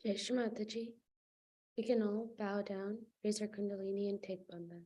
Jai Shri Mataji. We can all bow down, raise our Kundalini, and take Bandhan.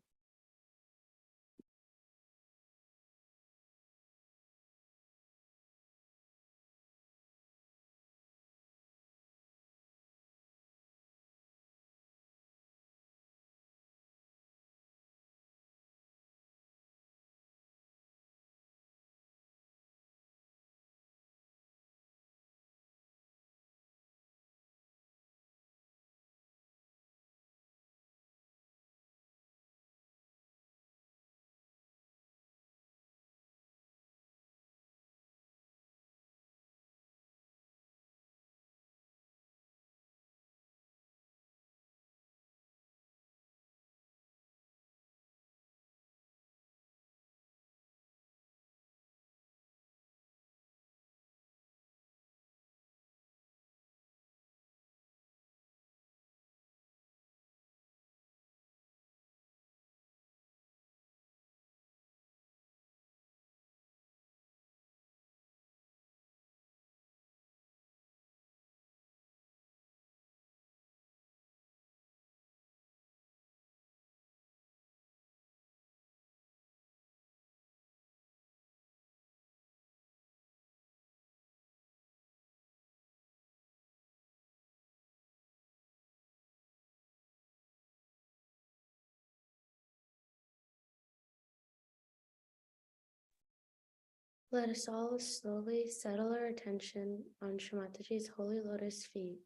Let us all slowly settle our attention on Shri Mataji's holy lotus feet.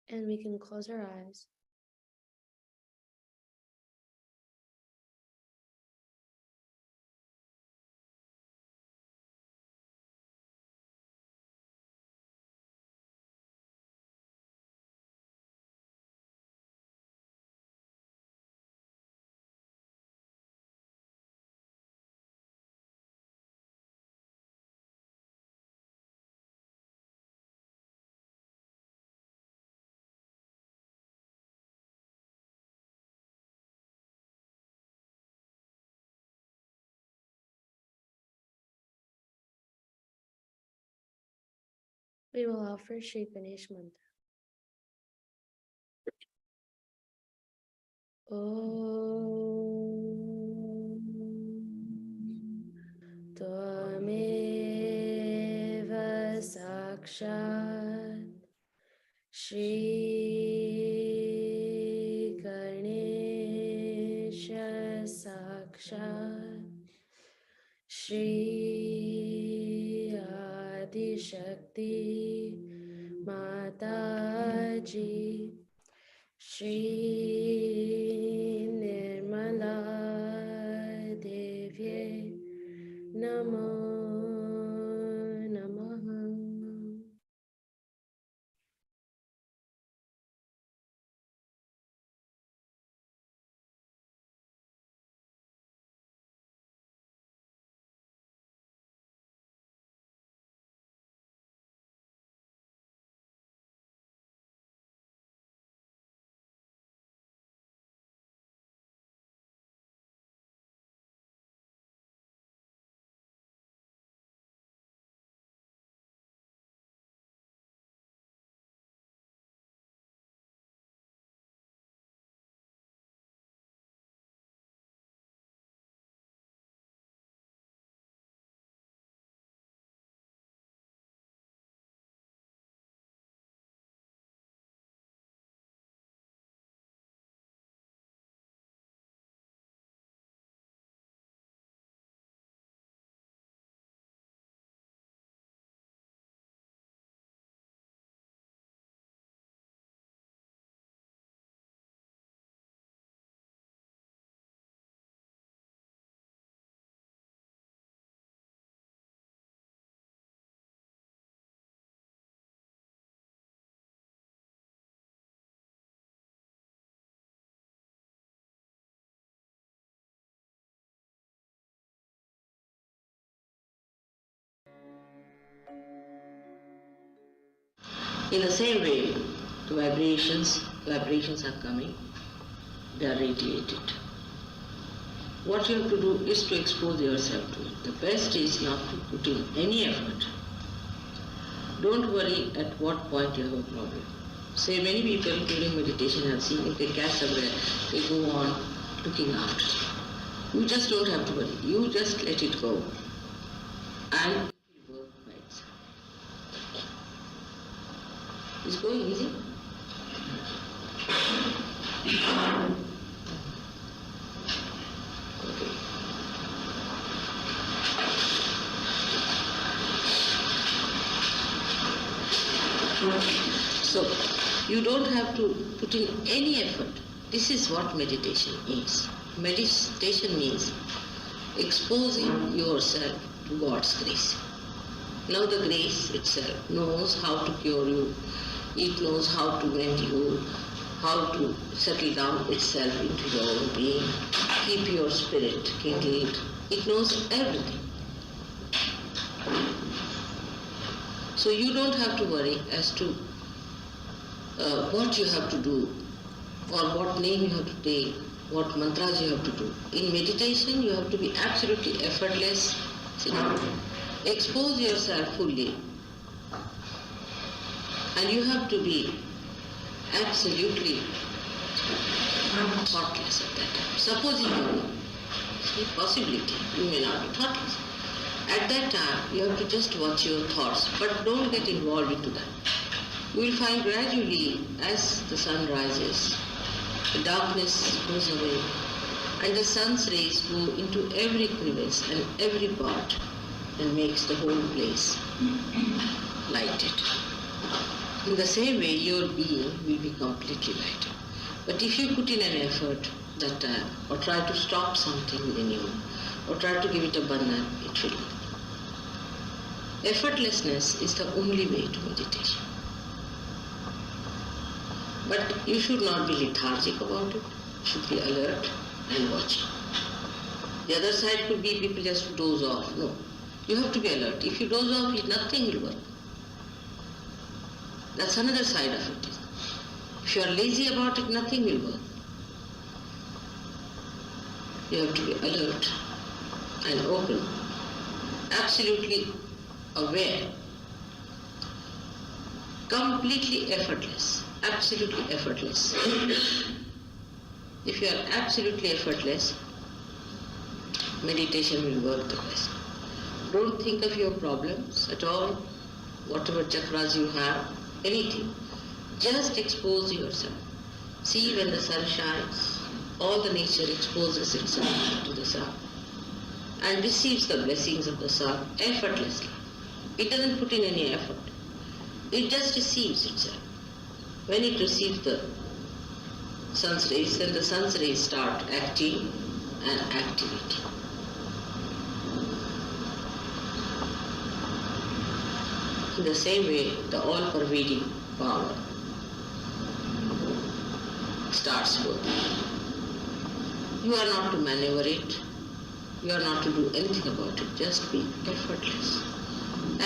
And we can close our eyes. We will offer Shri Ganesh Mantra. Om Tvameva Sakshat Shri Ganesha Sakshat Shri Adi Shakti Mataji Shri Nirmala Devye Namo Namaha. In the same way, the vibrations are coming, they are radiated. what you have to do is to expose yourself to it. The best is not to put in any effort. Don't worry at what point you have a problem. Say many people during meditation have seen if they catch a breath, they go on looking out. You just don't have to worry. You just let it go. And it will work by itself. It's going easy. Okay. So, you don't have to put in any effort. This is what meditation is. Meditation means exposing yourself to God's grace. Now the grace itself knows how to cure you. It knows how to mend you, how to settle down itself into your own being, keep your spirit kindled. It knows everything. So you don't have to worry as to what you have to do or what name you have to take, what mantras you have to do. In meditation, you have to be absolutely effortless. Expose yourself fully. And you have to be absolutely thoughtless at that time. Supposing you possibility, you may not be thoughtless. At that time, you have to just watch your thoughts, but don't get involved into that. You will find gradually, as the sun rises, the darkness goes away, and the sun's rays go into every crevice and every part and makes the whole place lighted. In the same way, your being will be completely lighted. But if you put in an effort that time, or try to stop something within you, or try to give it a bandhan, it will not. Effortlessness is the only way to meditation. But you should not be lethargic about it. You should be alert and watching. The other side could be people just doze off. No. You have to be alert. If you doze off, nothing will work. That's another side of it. If you are lazy about it, nothing will work. You have to be alert and open, absolutely aware, completely effortless, absolutely effortless. If you are absolutely effortless, meditation will work the best. Don't think of your problems at all, whatever chakras you have, anything. Just expose yourself. See, when the sun shines, all the nature exposes itself to the sun and receives the blessings of the sun effortlessly. It doesn't put in any effort. It just receives itself. When it receives the sun's rays, then the sun's rays start acting and activating. In the same way, the all-pervading power starts working. You are not to maneuver it. You are not to do anything about it. Just be effortless.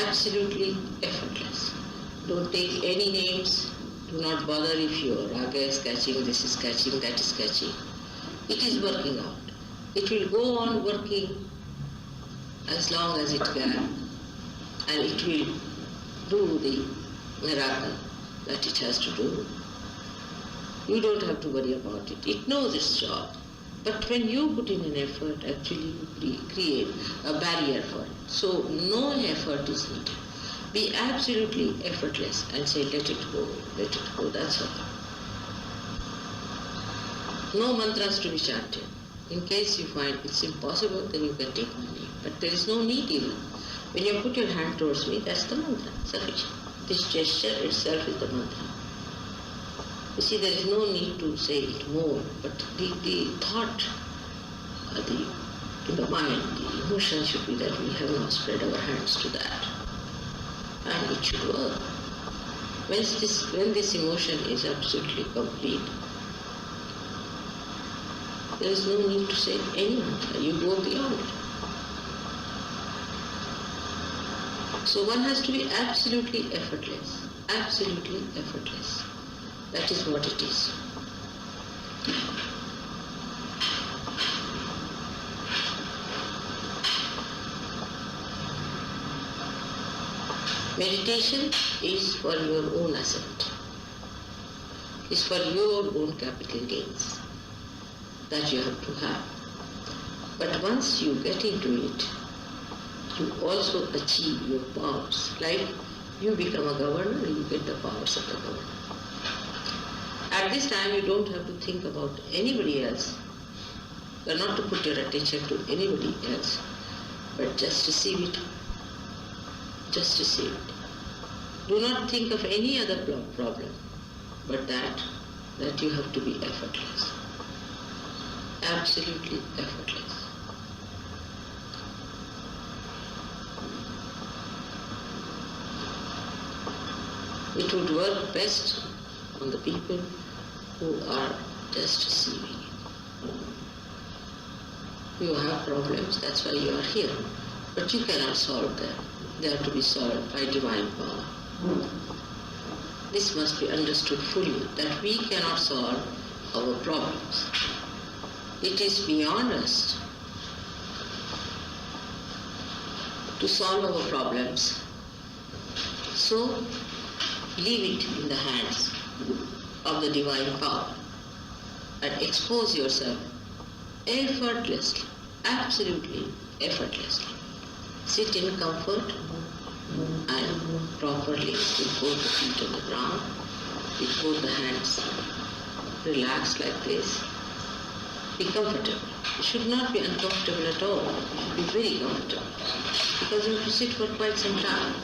Absolutely effortless. Don't take any names. Do not bother if your raga is catching, this is catching, that is catching. It is working out. It will go on working as long as it can, and it will do the miracle that it has to do. You don't have to worry about it. It knows its job. But when you put in an effort, actually you create a barrier for it. So no effort is needed. Be absolutely effortless and say, let it go, that's all. No mantras to be chanted. In case you find it's impossible, then you can take my name. But there is no need even. When you put your hand towards me, that's the mantra, sufficient. This gesture itself is the mantra. You see, there is no need to say it more, but the thought, in the mind, the emotion should be that we have now spread our hands to that. And it should work. When this emotion is absolutely complete, there is no need to say any mantra. You go beyond it. So one has to be absolutely effortless. Absolutely effortless. That is what it is. Meditation is for your own ascent, is for your own capital gains that you have to have. But once you get into it, you also achieve your powers. Like you become a governor, you get the powers of the governor. At this time, you don't have to think about anybody else. You are not to put your attention to anybody else, but just receive it. Just receive it. Do not think of any other problem, but that you have to be effortless. Absolutely effortless. It would work best on the people who are just receiving it. You have problems, that's why you are here. But you cannot solve them. They have to be solved by divine power. This must be understood fully, that we cannot solve our problems. It is beyond us to solve our problems. So, leave it in the hands of the divine power and expose yourself effortlessly, absolutely effortlessly. Sit in comfort and properly with both the feet on the ground, with both the hands relaxed like this. Be comfortable. You should not be uncomfortable at all. You should be very comfortable because you have to sit for quite some time.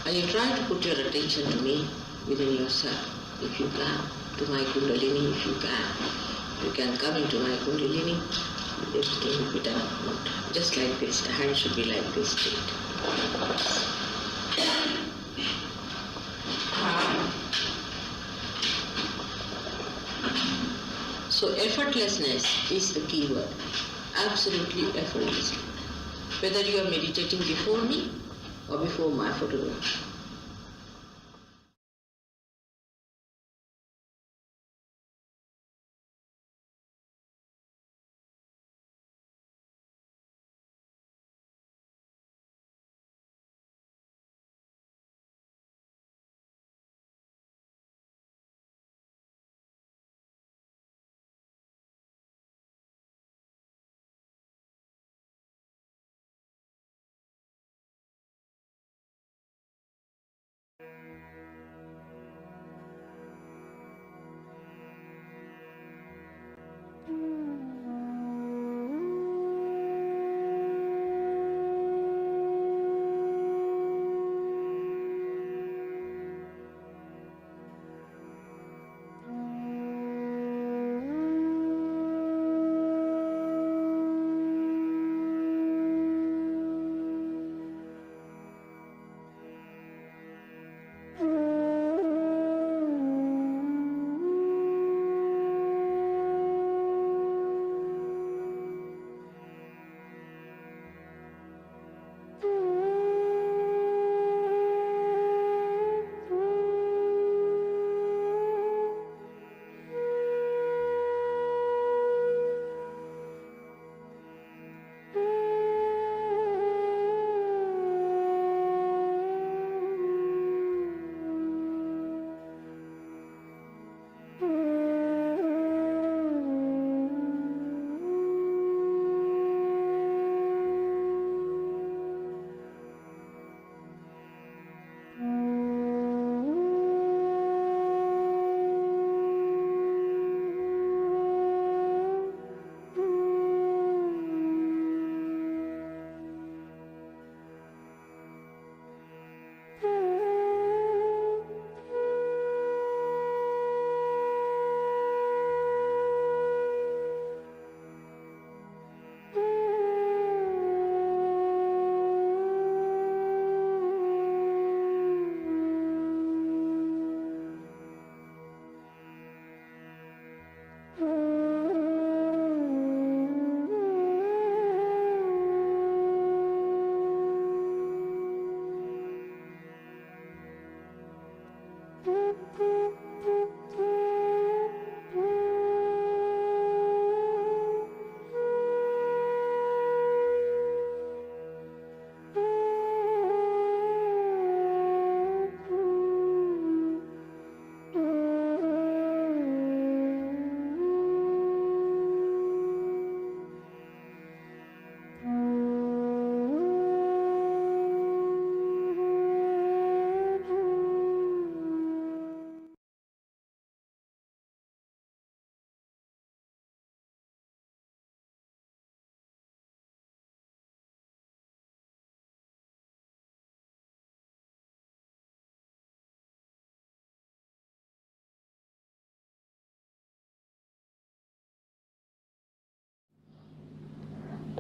And you try to put your attention to me within yourself, if you can, to my Kundalini, if you can. You can come into my Kundalini, everything will be done. Just like this, the hand should be like this straight. So effortlessness is the key word. Absolutely effortlessly. Whether you are meditating before me or before my photograph.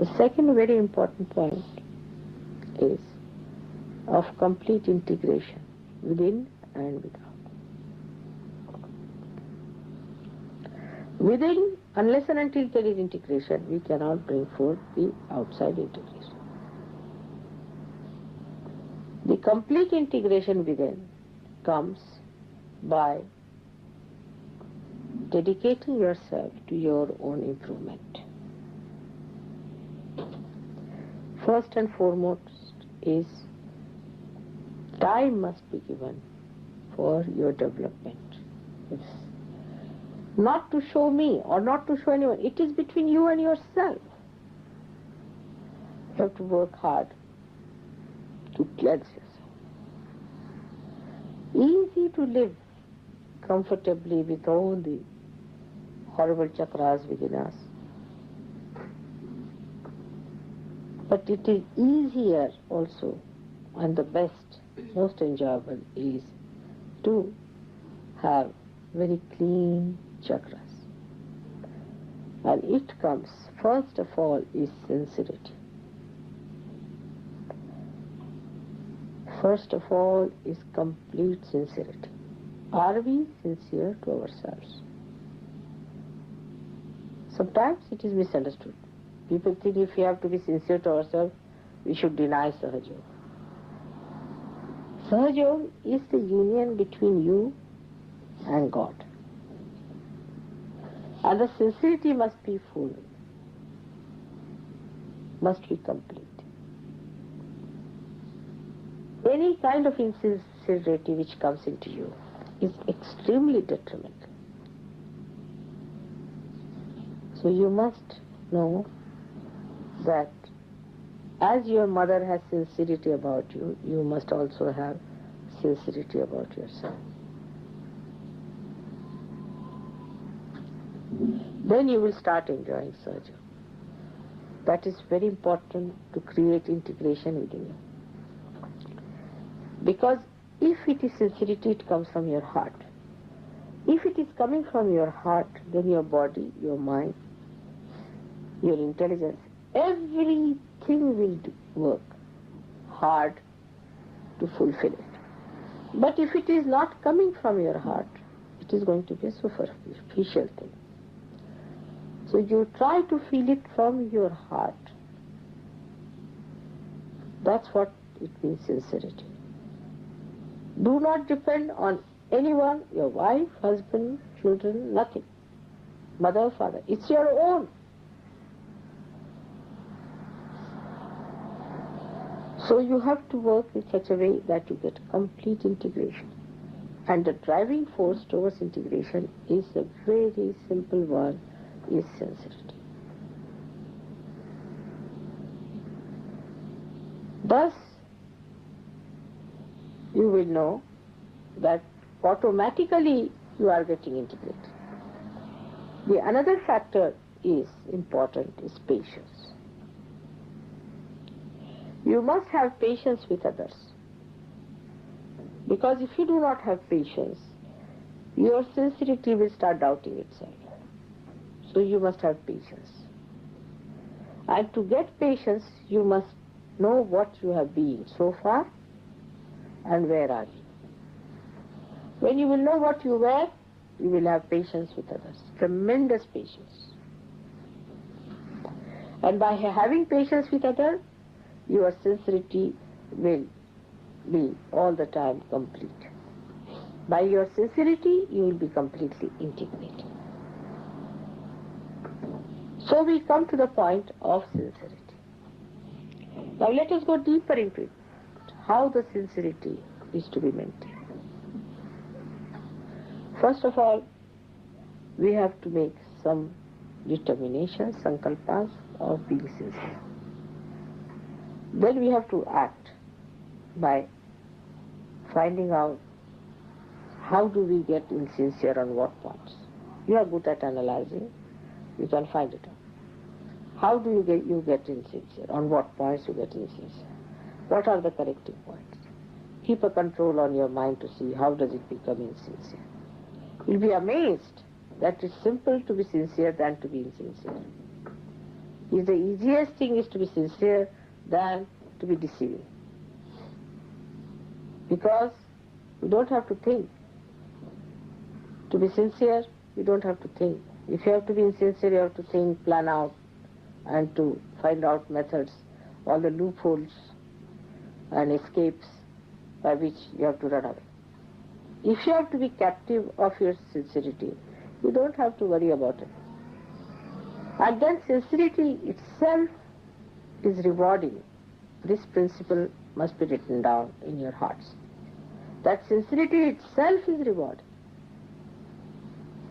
The second very important point is of complete integration within and without. Within, unless and until there is integration, we cannot bring forth the outside integration. The complete integration within comes by dedicating yourself to your own improvement. First and foremost is time must be given for your development. It's not to show me or not to show anyone. It is between you and yourself. You have to work hard to cleanse yourself. Easy to live comfortably with all the horrible chakras within us. But it is easier also, and the best, most enjoyable is to have very clean chakras. And it comes, first of all, is sincerity. First of all is complete sincerity. Are we sincere to ourselves? Sometimes it is misunderstood. People think if we have to be sincere to ourselves, we should deny Sahaja Yoga. Sahaja Yoga is the union between you and God. And the sincerity must be full, must be complete. Any kind of insincerity which comes into you is extremely detrimental. So you must know that as your mother has sincerity about you, you must also have sincerity about yourself. Then you will start enjoying Sahaja Yoga. That is very important to create integration within you. Because if it is sincerity, it comes from your heart. If it is coming from your heart, then your body, your mind, your intelligence, everything will work hard to fulfill it. But if it is not coming from your heart, it is going to be a superficial thing. So you try to feel it from your heart. That's what it means, sincerity. Do not depend on anyone, your wife, husband, children, nothing. Mother, father. It's your own. So you have to work in such a way that you get complete integration. And the driving force towards integration is a very simple one, is sincerity. Thus, you will know that automatically you are getting integrated. The another factor is important is patience. You must have patience with others. Because if you do not have patience, your sincerity will start doubting itself. So you must have patience. And to get patience, you must know what you have been so far and where are you. When you will know what you were, you will have patience with others. Tremendous patience. And by having patience with others, your sincerity will be all the time complete. By your sincerity, you will be completely integrated. So we come to the point of sincerity. Now let us go deeper into it. How the sincerity is to be maintained. First of all, we have to make some determination, sankalpas of being sincere. Then we have to act by finding out how do we get insincere on what points. You are good at analyzing, you can find it out. How do you get insincere? On what points you get insincere? What are the corrective points? Keep a control on your mind to see how does it become insincere. You'll be amazed that it's simple to be sincere than to be insincere. Is the easiest thing is to be sincere than to be deceiving. Because you don't have to think. To be sincere, you don't have to think. If you have to be insincere, you have to think, plan out, and to find out methods, all the loopholes and escapes by which you have to run away. If you have to be captive of your sincerity, you don't have to worry about it. And then sincerity itself is rewarding. This principle must be written down in your hearts. That sincerity itself is rewarding.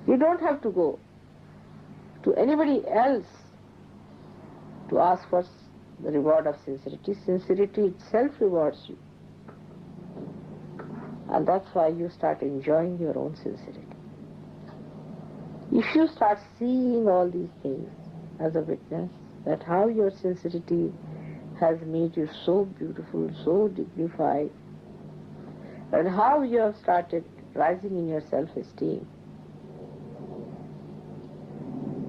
You don't have to go to anybody else to ask for the reward of sincerity. Sincerity itself rewards you. And that's why you start enjoying your own sincerity. If you start seeing all these things as a witness, that how your sincerity has made you so beautiful, so dignified, and how you have started rising in your self-esteem,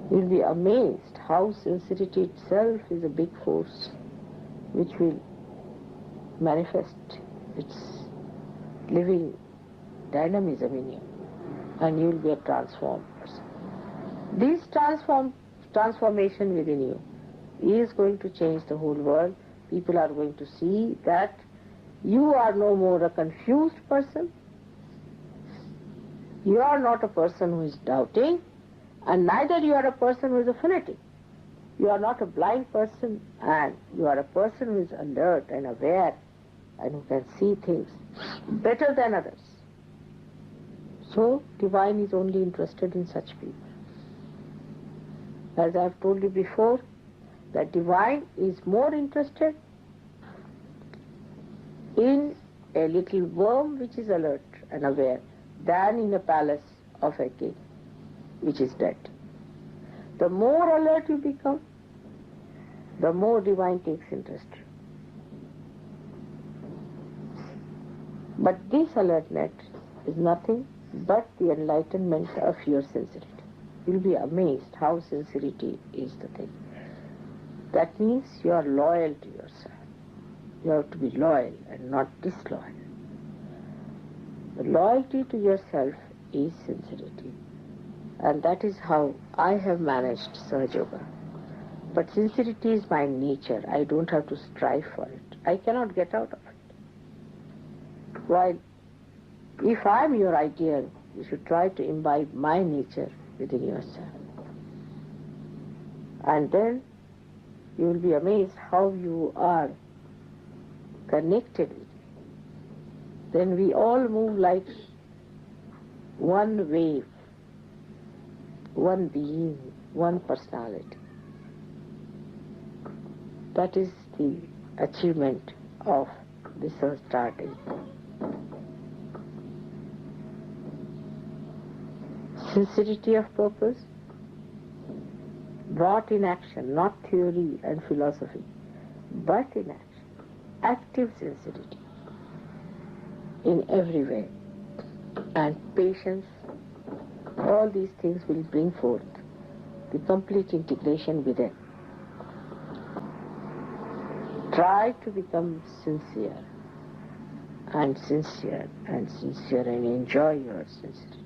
you'll be amazed how sincerity itself is a big force which will manifest its living dynamism in you, and you'll be a transformed person. This transformation within you is going to change the whole world. People are going to see that you are no more a confused person. You are not a person who is doubting, and neither you are a person who is a fanatic. You are not a blind person, and you are a person who is alert and aware and who can see things better than others. So, divine is only interested in such people. As I have told you before, that divine is more interested in a little worm which is alert and aware than in a palace of a king which is dead. The more alert you become, the more divine takes interest. But this alertness is nothing but the enlightenment of your sincerity. You'll be amazed how sincerity is the thing. That means you are loyal to yourself. You have to be loyal and not disloyal. The loyalty to yourself is sincerity. And that is how I have managed Sahaja Yoga. But sincerity is my nature. I don't have to strive for it. I cannot get out of it. While if I am your ideal, you should try to imbibe my nature within yourself. And then you will be amazed how you are connected with me. Then we all move like one wave, one being, one personality. That is the achievement of this starting. Sincerity of purpose brought in action, not theory and philosophy, but in action. Active sincerity in every way. And patience, all these things will bring forth the complete integration within. Try to become sincere and sincere and sincere and enjoy your sincerity.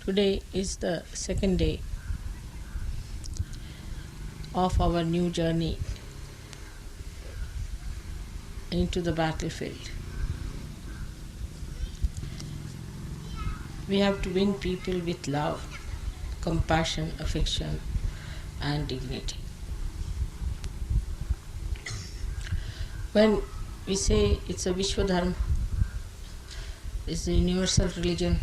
Today is the second day of our new journey into the battlefield. We have to win people with love, compassion, affection, and dignity. When we say it's a Vishwa Dharma, it's a universal religion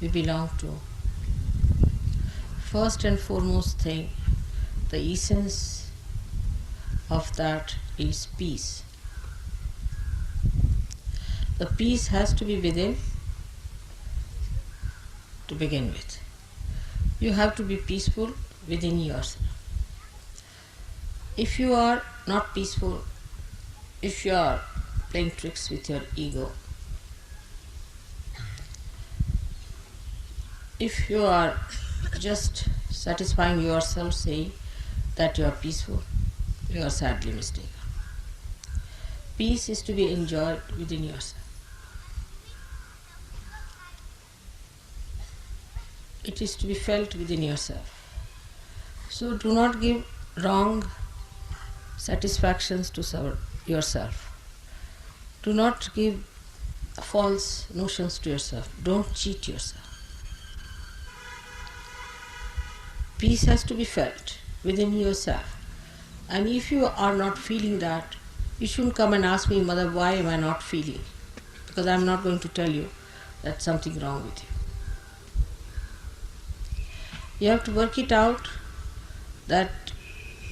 we belong to, first and foremost thing, the essence of that is peace. The peace has to be within to begin with. You have to be peaceful within yourself. If you are not peaceful, if you are playing tricks with your ego, if you are just satisfying yourself saying that you are peaceful, you are sadly mistaken. Peace is to be enjoyed within yourself. It is to be felt within yourself. So do not give wrong satisfactions to yourself. Do not give false notions to yourself. Don't cheat yourself. Peace has to be felt within yourself. And if you are not feeling that, you shouldn't come and ask me, Mother, why am I not feeling? Because I am not going to tell you that's something wrong with you. You have to work it out that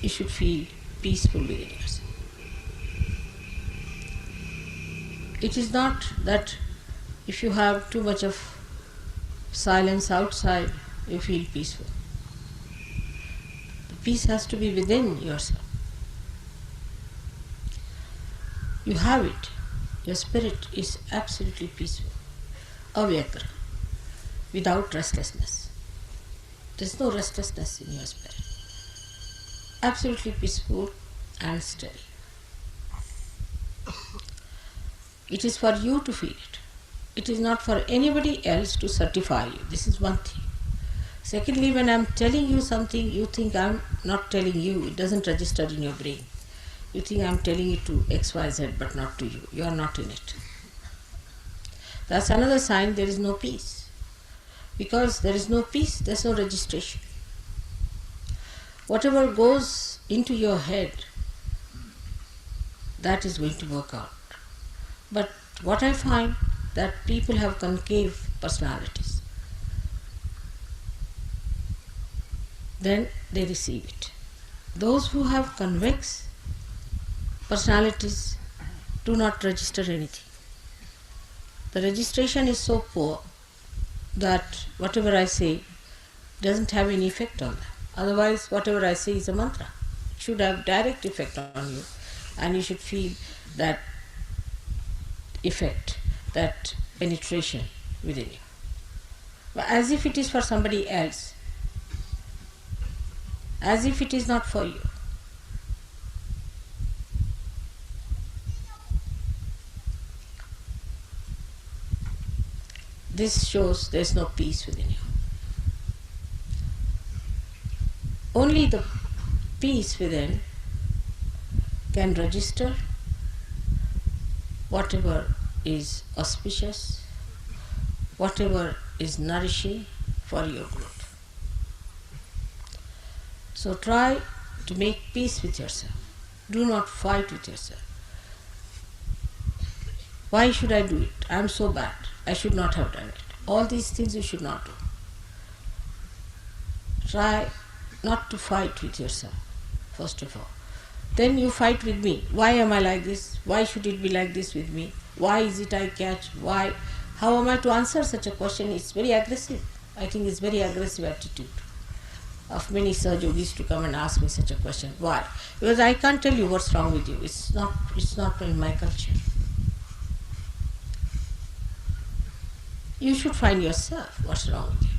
you should feel peaceful within yourself. It is not that if you have too much of silence outside, you feel peaceful. The peace has to be within yourself. You have it. Your spirit is absolutely peaceful, avyagra, without restlessness. There is no restlessness in your spirit. Absolutely peaceful and steady. It is for you to feel it. It is not for anybody else to certify you. This is one thing. Secondly, when I am telling you something, you think I am not telling you. It doesn't register in your brain. You think I am telling it to XYZ but not to you. You are not in it. That's another sign there is no peace. Because there is no peace, there is no registration. Whatever goes into your head, that is going to work out. But what I find that people have concave personalities. Then they receive it. Those who have convex personalities do not register anything. The registration is so poor that whatever I say doesn't have any effect on them. Otherwise, whatever I say is a mantra. It should have direct effect on you, and you should feel that effect, that penetration within you. But as if it is for somebody else, as if it is not for you. This shows there is no peace within you. Only the peace within can register whatever is auspicious, whatever is nourishing for your growth. So try to make peace with yourself. Do not fight with yourself. Why should I do it? I am so bad. I should not have done it. All these things you should not do. Try not to fight with yourself, first of all. Then you fight with me. Why am I like this? Why should it be like this with me? Why is it I catch? Why? How am I to answer such a question? It's very aggressive. I think it's very aggressive attitude of many Sahajogis to come and ask me such a question. Why? Because I can't tell you what's wrong with you. It's not in my culture. You should find yourself what's wrong with you.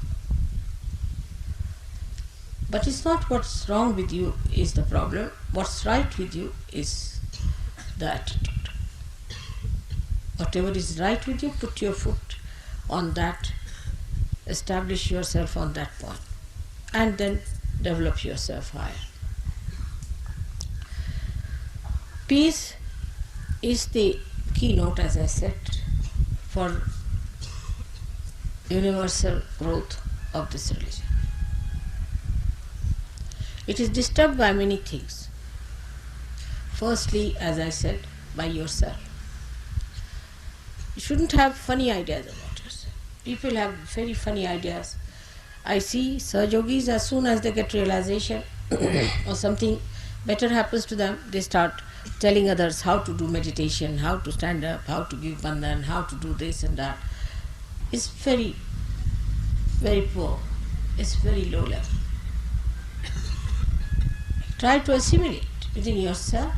But it's not what's wrong with you is the problem. What's right with you is the attitude. Whatever is right with you, put your foot on that establish yourself on that point and then develop yourself higher. Peace is the keynote, as I said, for universal growth of this religion. It is disturbed by many things. Firstly, as I said, by yourself. You shouldn't have funny ideas about yourself. People have very funny ideas. I see Sahajogis, as soon as they get realization or something better happens to them, they start telling others how to do meditation, how to stand up, how to give bandhan, how to do this and that. It's very, very poor. It's very low level. Try to assimilate within yourself.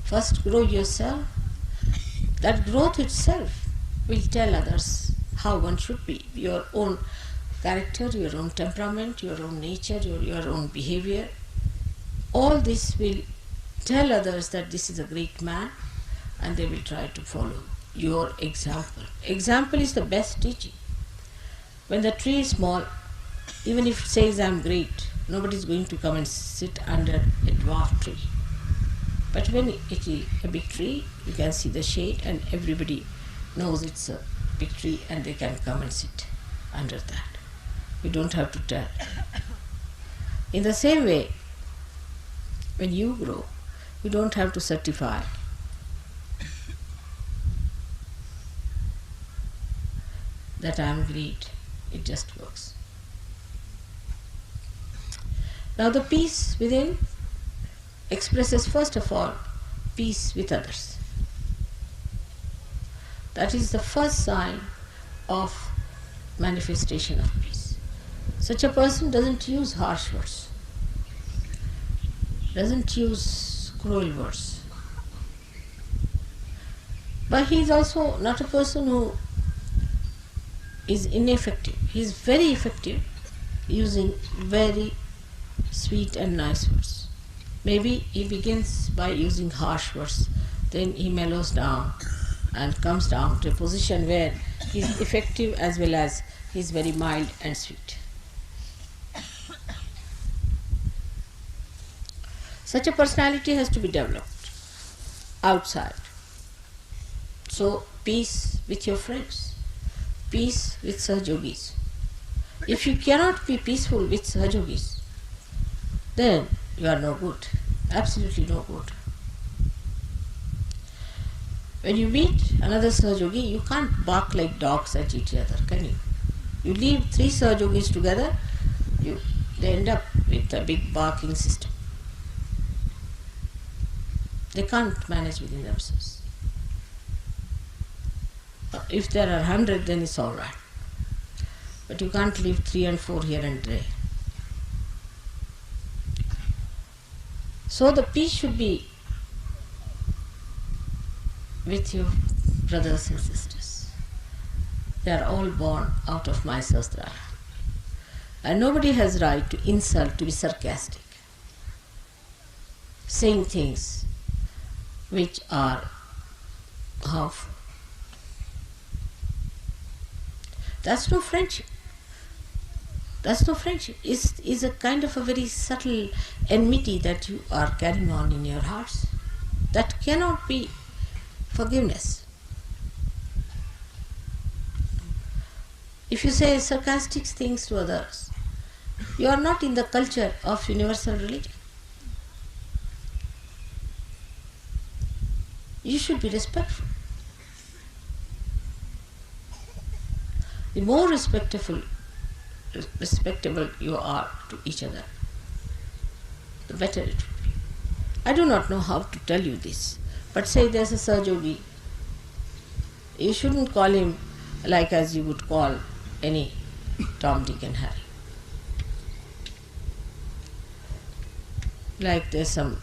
First grow yourself. That growth itself will tell others how one should be. Your own character, your own temperament, your own nature, your own behavior. All this will tell others that this is a great man, and they will try to follow your example. Example is the best teaching. When the tree is small, even if it says I am great, nobody is going to come and sit under a dwarf tree. But when it is a big tree, you can see the shade and everybody knows it's a big tree and they can come and sit under that. You don't have to tell. In the same way, when you grow, you don't have to certify. That I am great. It just works. Now the peace within expresses first of all peace with others. That is the first sign of manifestation of peace. Such a person doesn't use harsh words, doesn't use cruel words. But he is also not a person who is ineffective. He is very effective using very sweet and nice words. Maybe he begins by using harsh words, then he mellows down and comes down to a position where he is effective as well as he is very mild and sweet. Such a personality has to be developed outside. So, peace with your friends, peace with Sahajogis. If you cannot be peaceful with Sahajogis, then you are no good, absolutely no good. When you meet another Sahajogi, you can't bark like dogs at each other, can you? You leave 3 Sahajogis together, they end up with a big barking system. They can't manage within themselves. If there are 100, then it's all right. But you can't leave 3 and 4 here and there. So the peace should be with your brothers and sisters. They are all born out of my Sahasrara. And nobody has right to insult, to be sarcastic, saying things which are harmful. That's no friendship. That's no friendship. It's a kind of a very subtle enmity that you are carrying on in your hearts. That cannot be forgiveness. If you say sarcastic things to others, you are not in the culture of universal religion. You should be respectful. The more respectable you are to each other, the better it will be. I do not know how to tell you this, but say there's a Sahajogi, you shouldn't call him like as you would call any Tom, Dick and Harry. Like there's some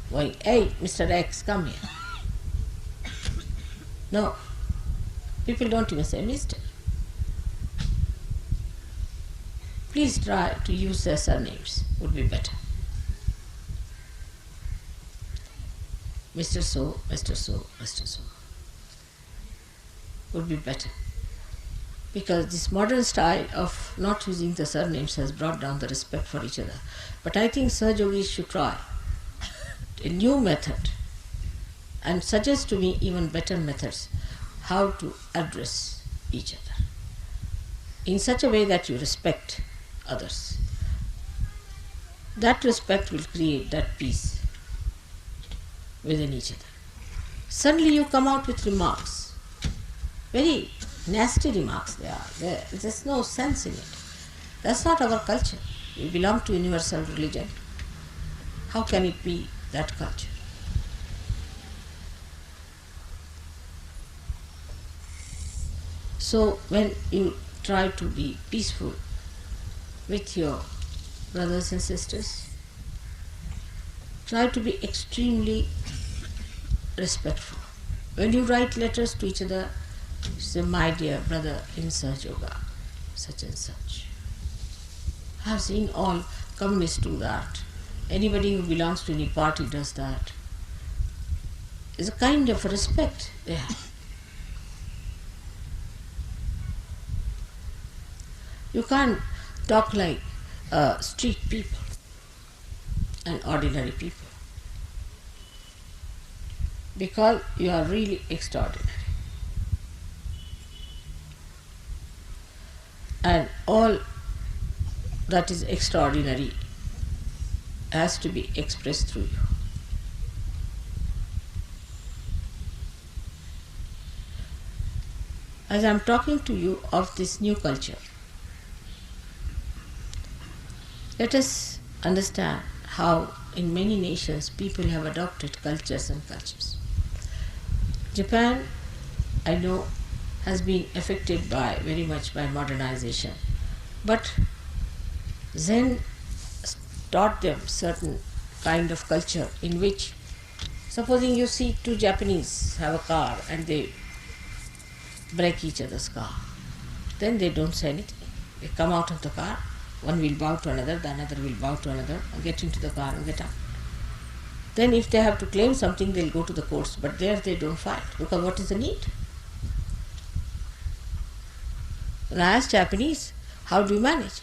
going, hey, Mr. X, come here. No, people don't even say Mr. Please try to use their surnames, would be better. Mr. So, Mr. So, Mr. So. would be better. Because this modern style of not using the surnames has brought down the respect for each other. But I think Sahajogis should try a new method and suggest to me even better methods how to address each other in such a way that you respect others. That respect will create that peace within each other. Suddenly you come out with remarks, very nasty remarks they are. There's no sense in it. That's not our culture. We belong to universal religion. How can it be that culture? So when you try to be peaceful with your brothers and sisters, try to be extremely respectful. When you write letters to each other, say, my dear brother in Sahaja Yoga, such and such. I have seen all communists do that. Anybody who belongs to any party does that. It's a kind of respect they have. You can't talk like street people and ordinary people because you are really extraordinary. And all that is extraordinary has to be expressed through you. As I am talking to you of this new culture, let us understand how in many nations people have adopted cultures and cultures. Japan, I know, has been affected very much by modernization, but Zen taught them certain kind of culture in which, supposing you see two Japanese have a car and they break each other's car, then they don't say anything. They come out of the car, one will bow to another, the another will bow to another, and get into the car and get out. Then if they have to claim something, they'll go to the courts, but there they don't fight, because what is the need? When I asked Japanese, how do you manage?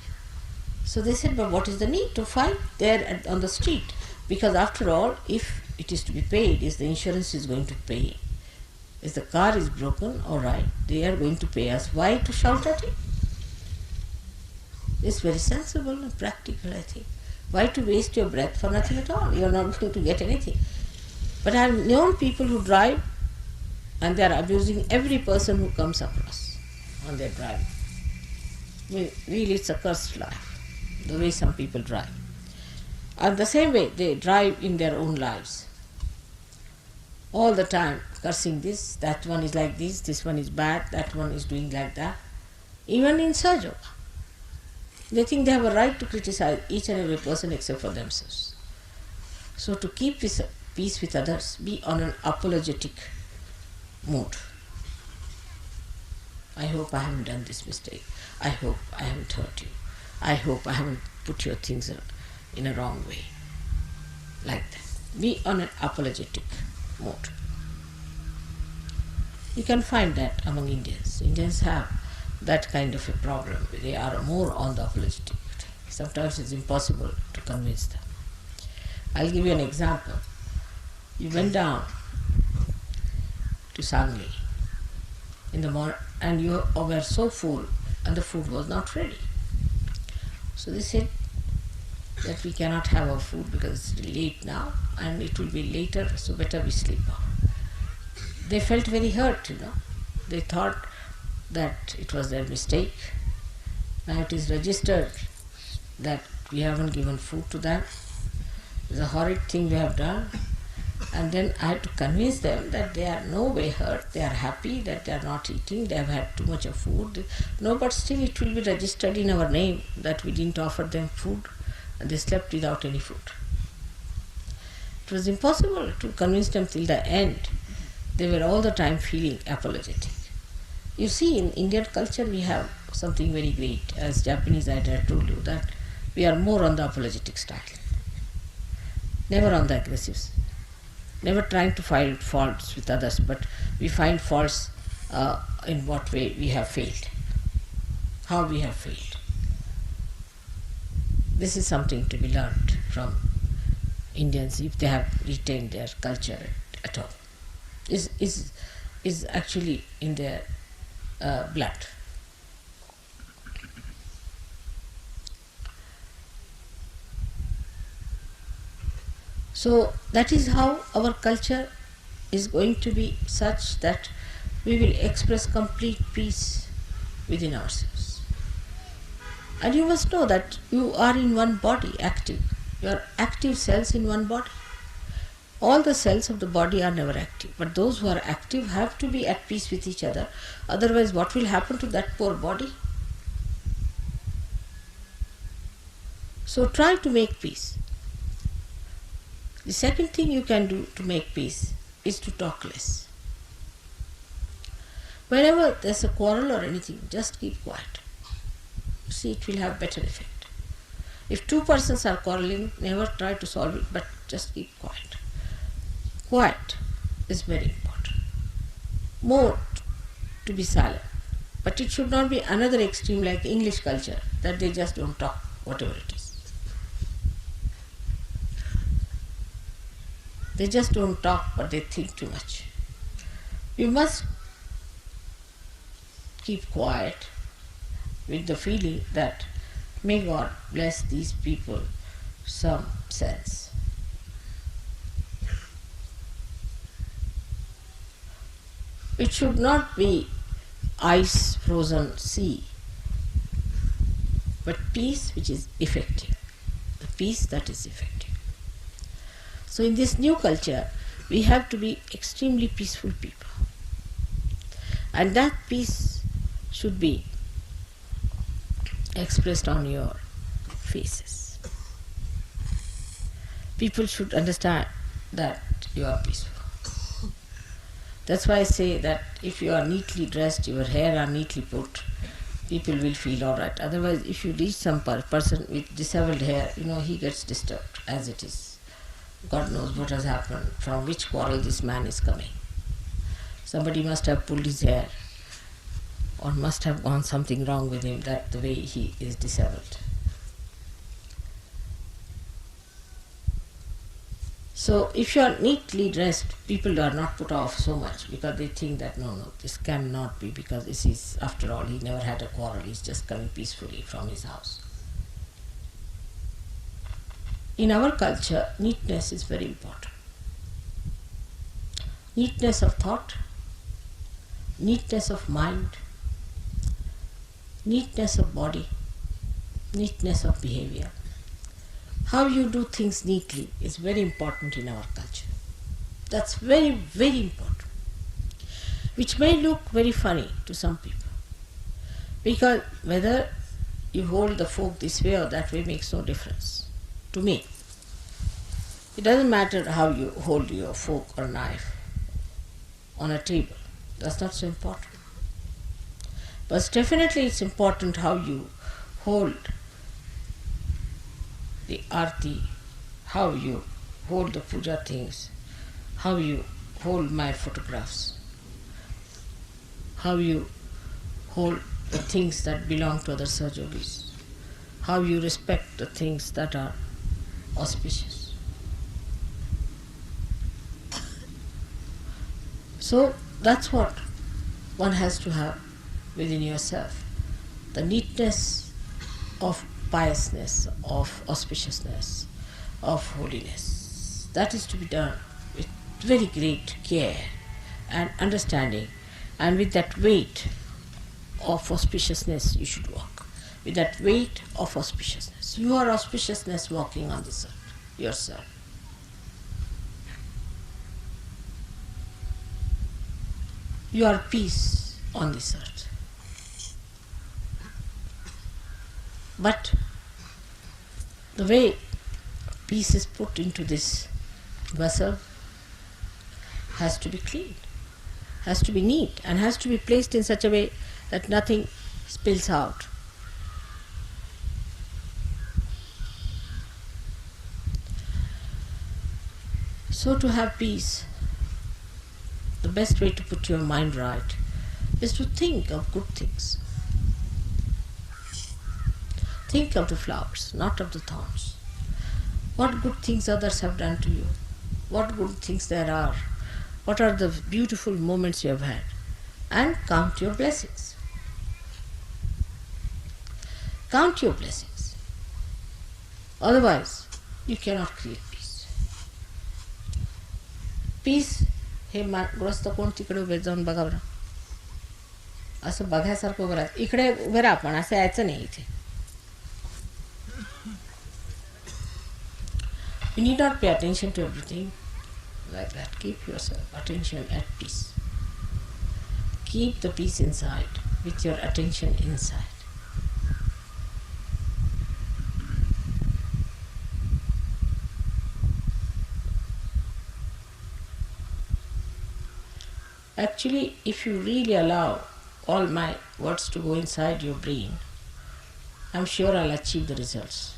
So they said, but what is the need to fight there on the street? Because after all, if it is to be paid, is the insurance is going to pay. If the car is broken, all right, they are going to pay us. Why to shout at it? It's very sensible and practical, I think. Why to waste your breath for nothing at all? You are not going to get anything. But I have known people who drive and they are abusing every person who comes across on their driving. Really, it's a cursed life, the way some people drive. And the same way they drive in their own lives. All the time cursing this, that one is like this one is bad, that one is doing like that. Even in Sahaja Yoga, they think they have a right to criticize each and every person except for themselves. So to keep peace with others, be on an apologetic mode. I hope I haven't done this mistake. I hope I haven't hurt you. I hope I haven't put your things in a wrong way. Like that. Be on an apologetic mode. You can find that among Indians. Indians have that kind of a problem. They are more on the apologetic. Sometimes it's impossible to convince them. I'll give you an example. You went down to Sangli in the morning and you were so full and the food was not ready. So they said that we cannot have our food because it's late now and it will be later, so better we sleep off. They felt very hurt, They thought that it was their mistake. Now it is registered that we haven't given food to them. It's a horrid thing we have done. And then I had to convince them that they are no way hurt, they are happy that they are not eating, they have had too much of food. No, but still it will be registered in our name that we didn't offer them food and they slept without any food. It was impossible to convince them till the end. They were all the time feeling apologetic. You see, in Indian culture we have something very great. As Japanese, I had told you that we are more on the apologetic style. Never on the aggressive. Never trying to find faults with others, but we find faults in what way we have failed, how we have failed. This is something to be learned from Indians if they have retained their culture at all. Is actually in their blood. So that is how our culture is going to be such that we will express complete peace within ourselves. And you must know that you are in one body, active. You are active cells in one body. All the cells of the body are never active, but those who are active have to be at peace with each other. Otherwise, what will happen to that poor body? So try to make peace. The second thing you can do to make peace is to talk less. Whenever there's a quarrel or anything, just keep quiet. See, it will have better effect. If two persons are quarreling, never try to solve it, but just keep quiet. Quiet is very important. More to be silent. But it should not be another extreme like English culture, that they just don't talk, whatever it is. They just don't talk, but they think too much. You must keep quiet with the feeling that may God bless these people some sense. It should not be ice frozen sea, but peace which is effective, the peace that is effective. So in this new culture, we have to be extremely peaceful people. And that peace should be expressed on your faces. People should understand that you are peaceful. That's why I say that if you are neatly dressed, your hair are neatly put, people will feel all right. Otherwise, if you reach some person with disheveled hair, he gets disturbed as it is. God knows what has happened, from which quarrel this man is coming. Somebody must have pulled his hair, or must have gone something wrong with him, that the way he is disheveled. So if you are neatly dressed, people are not put off so much, because they think that no, this cannot be, because this is, after all, he never had a quarrel, he's just coming peacefully from his house. In our culture, neatness is very important. Neatness of thought, neatness of mind, neatness of body, neatness of behavior. How you do things neatly is very important in our culture. That's very, very important. Which may look very funny to some people. Because whether you hold the fork this way or that way makes no difference to me. It doesn't matter how you hold your fork or knife on a table. That's not so important. But definitely it's important how you hold the arti, how you hold the puja things, how you hold my photographs, how you hold the things that belong to other Sahajogis, how you respect the things that are auspicious. So that's what one has to have within yourself, the neatness of piousness, of auspiciousness, of holiness. That is to be done with very great care and understanding, and with that weight of auspiciousness you should walk. With that weight of auspiciousness. You are auspiciousness walking on this earth, yourself. You are peace on this earth. But the way peace is put into this vessel has to be clean, has to be neat, and has to be placed in such a way that nothing spills out. So to have peace, the best way to put your mind right is to think of good things. Think of the flowers, not of the thorns. What good things others have done to you? What good things there are? What are the beautiful moments you have had? And count your blessings. Count your blessings. Otherwise, you cannot create peace. Peace हे ग्रस्त कोण तिकडे उभे जाऊन बघा बरं. असं बघायसारखं उभं राहतं. इकडे उभे राहा पण असं यायचं नाही इथे. You need not pay attention to everything like that. Keep yourself attention at peace. Keep the peace inside with your attention inside. Actually, if you really allow all my words to go inside your brain, I'm sure I'll achieve the results.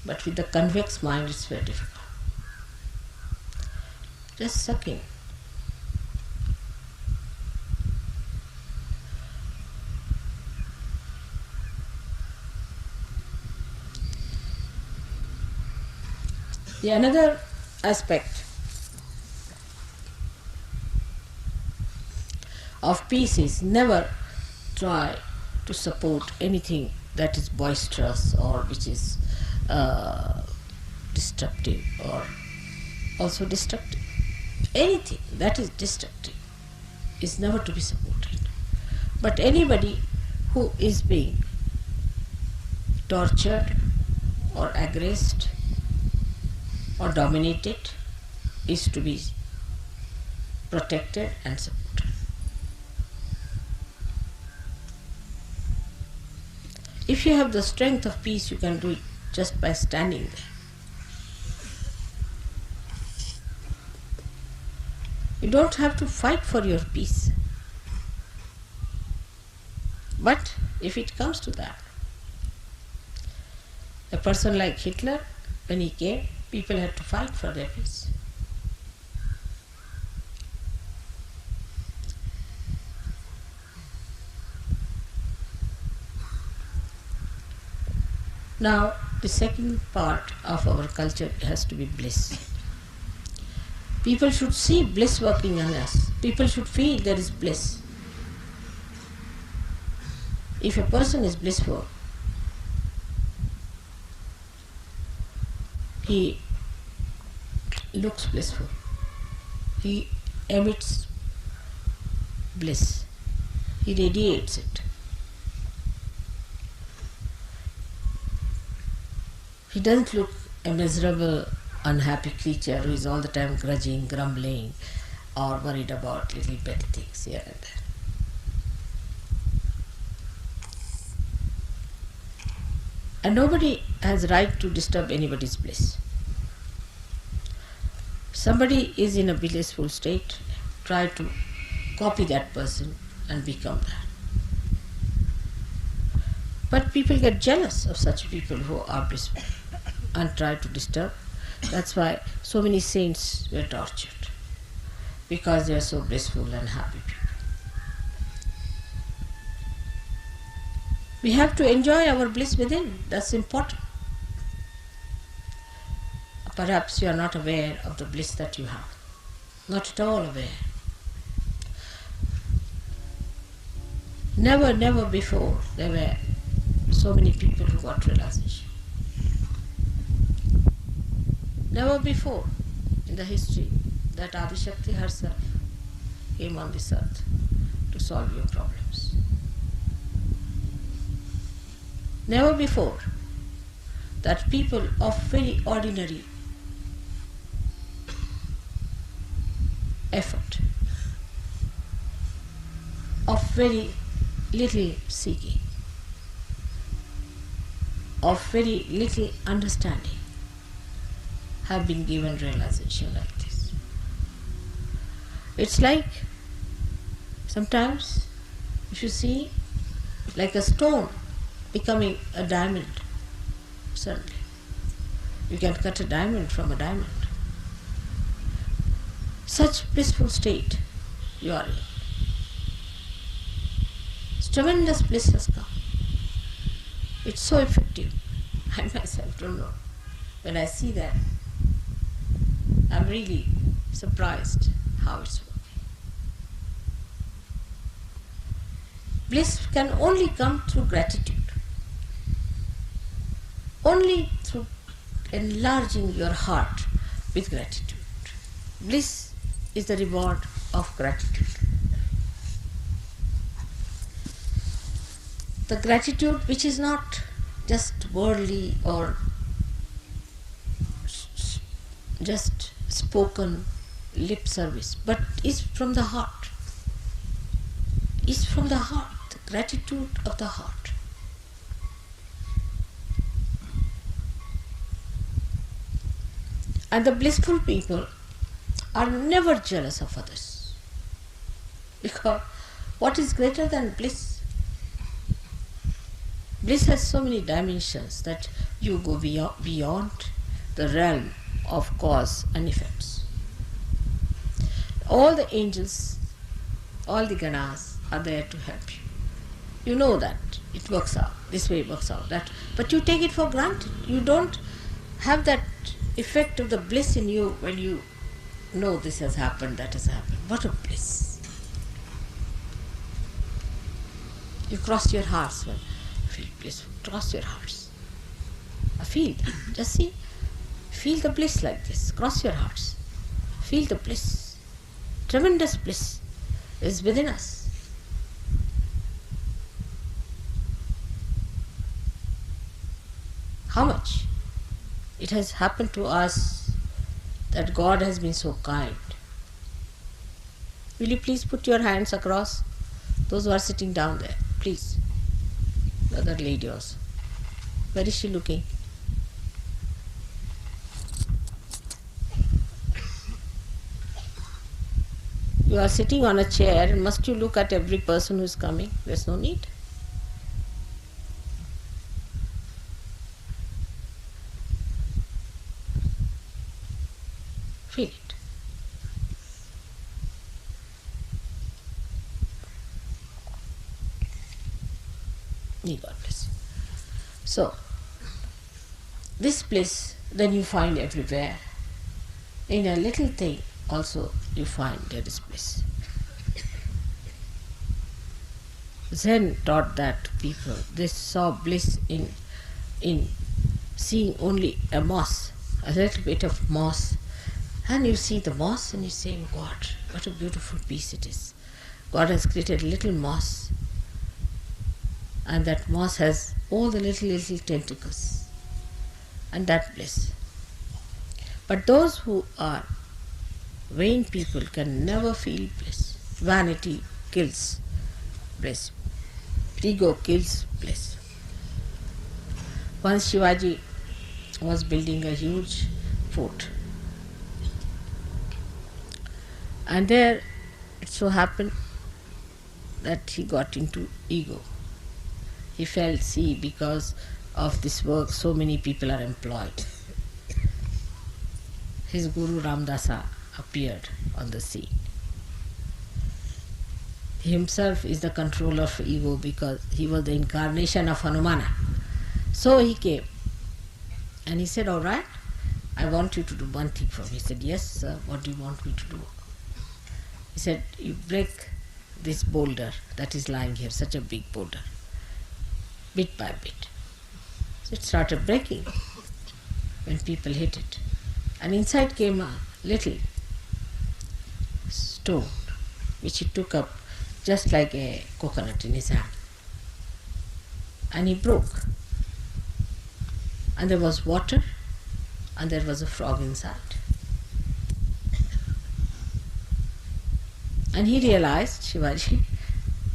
But with the convex mind, it's very difficult. Just suck in. The another aspect of peace is never try to support anything that is boisterous or which is destructive or also destructive. Anything that is destructive is never to be supported. But anybody who is being tortured or aggressed or dominated is to be protected and supported. If you have the strength of peace, you can do it just by standing there. You don't have to fight for your peace. But if it comes to that, a person like Hitler, when he came, people had to fight for their peace. Now, the second part of our culture has to be bliss. People should see bliss working on us. People should feel there is bliss. If a person is blissful, he looks blissful. He emits bliss. He radiates it. He doesn't look a miserable, unhappy creature who is all the time grudging, grumbling, or worried about little petty things here and there. And nobody has right to disturb anybody's bliss. Somebody is in a blissful state, try to copy that person and become that. But people get jealous of such people who are blissful and try to disturb. That's why so many saints were tortured, because they are so blissful and happy people. We have to enjoy our bliss within. That's important. Perhaps you are not aware of the bliss that you have. Not at all aware. Never before there were so many people who got realization. Never before in the history that Adi Shakti herself came on this earth to solve your problems. Never before that people of very ordinary effort, of very little seeking, of very little understanding, have been given realization like this. It's like sometimes if you see like a stone becoming a diamond suddenly. You can cut a diamond from a diamond. Such blissful state you are in. tremendous bliss has come. It's so effective. I myself don't know. When I see that, I'm really surprised how it's working. Bliss can only come through gratitude. Only through enlarging your heart with gratitude. Bliss is the reward of gratitude. The gratitude which is not just worldly or just spoken lip service, but is from the heart. Is from the heart, the gratitude of the heart. And the blissful people are never jealous of others. Because what is greater than bliss? Bliss has so many dimensions that you go beyond the realm of cause and effects. All the angels, all the ganas are there to help you. You know that it works out, this way it works out, that, but you take it for granted. You don't have that effect of the bliss in you when you know this has happened, that has happened. What a bliss. You cross your hearts when you feel blissful. Cross your hearts. Feel that. Just see. Feel the bliss like this. Cross your hearts. Feel the bliss. Tremendous bliss is within us. How much it has happened to us that God has been so kind. Will you please put your hands across? Those who are sitting down there, please. The other lady also. Where is she looking? You are sitting on a chair, and must you look at every person who is coming? There's no need. Feel it. May God bless you. So, this bliss then you find everywhere. In a little thing also you find there is bliss. Zen taught that to people. They saw bliss in seeing only a moss, a little bit of moss. And you see the moss and you say, God, what a beautiful piece it is. God has created a little moss, and that moss has all the little tentacles, and that bliss. But those who are vain people can never feel bliss. Vanity kills bliss. Ego kills bliss. Once Shivaji was building a huge fort, and there it so happened that he got into ego. He felt, see, because of this work so many people are employed. His Guru Ramdasa appeared on the scene. He himself is the controller of ego because he was the incarnation of Hanumana. So he came and he said, all right, I want you to do one thing for me. He said, yes, sir, what do you want me to do? He said, you break this boulder that is lying here, such a big boulder, bit by bit. So it started breaking when people hit it. And inside came a little stone, which he took up just like a coconut in his hand. And he broke. And there was water, and there was a frog inside. And he realized, Shivaji,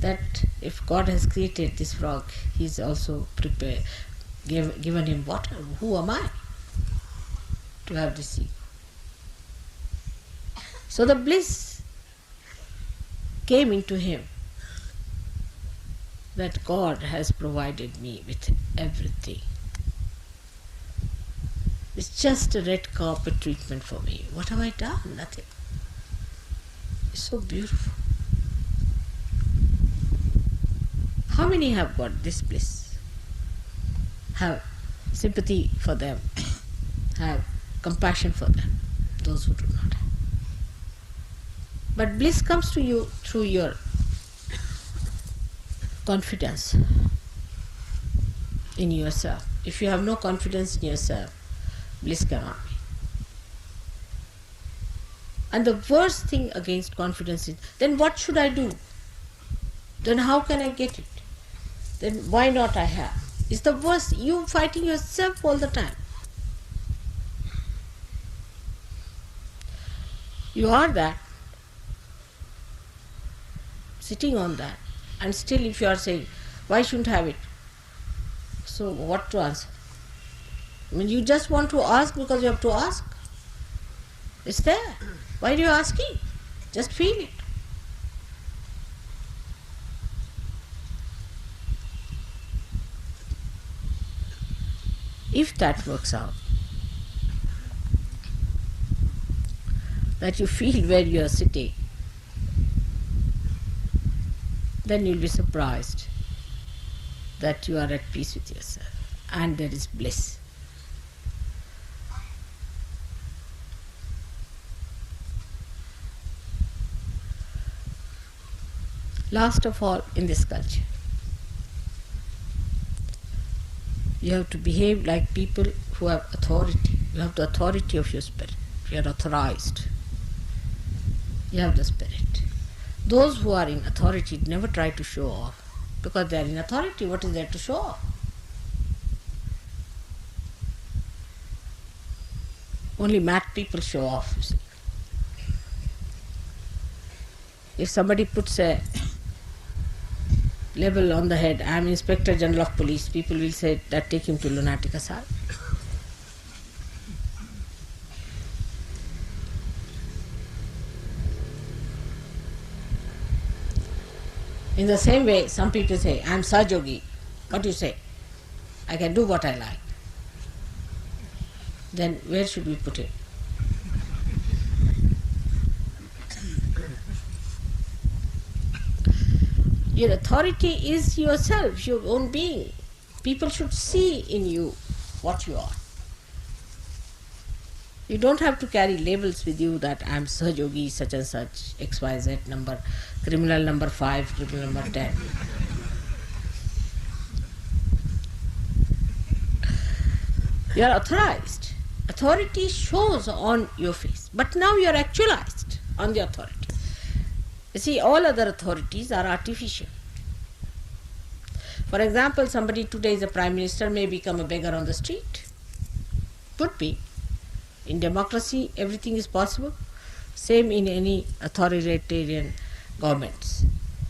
that if God has created this frog, He's also given him water. Who am I to have this ego? So the bliss came into him that God has provided me with everything. It's just a red carpet treatment for me. What have I done? Nothing. It's so beautiful. How many have got this bliss? Have sympathy for them, have compassion for them, those who do not have. But bliss comes to you through your confidence in yourself. If you have no confidence in yourself, bliss cannot be. And the worst thing against confidence is, then what should I do? Then how can I get it? Then why not I have? It's the worst. You fighting yourself all the time. You are that, sitting on that, and still if you are saying, why shouldn't I have it? So what to answer? I mean, you just want to ask because you have to ask. It's there. Why are you asking? Just feel it. If that works out, that you feel where you are sitting, then you'll be surprised that you are at peace with yourself and there is bliss. Last of all, in this culture, you have to behave like people who have authority. You have the authority of your spirit. You are authorized. You have the spirit. Those who are in authority never try to show off. Because they are in authority, what is there to show off? Only mad people show off, you see. If somebody puts a label on the head, I am Inspector General of Police, people will say that take him to lunatic asylum. In the same way, some people say, I am Sahajogi. What do you say? I can do what I like. Then where should we put it? Your authority is yourself, your own being. People should see in you what you are. You don't have to carry labels with you that I am Sahajogi, such and such, XYZ number, criminal number 5, criminal number 10. You are authorized. Authority shows on your face, but now you are actualized on the authority. You see, all other authorities are artificial. For example, somebody today is a prime minister may become a beggar on the street. Could be. In democracy, everything is possible. Same in any authoritarian governments.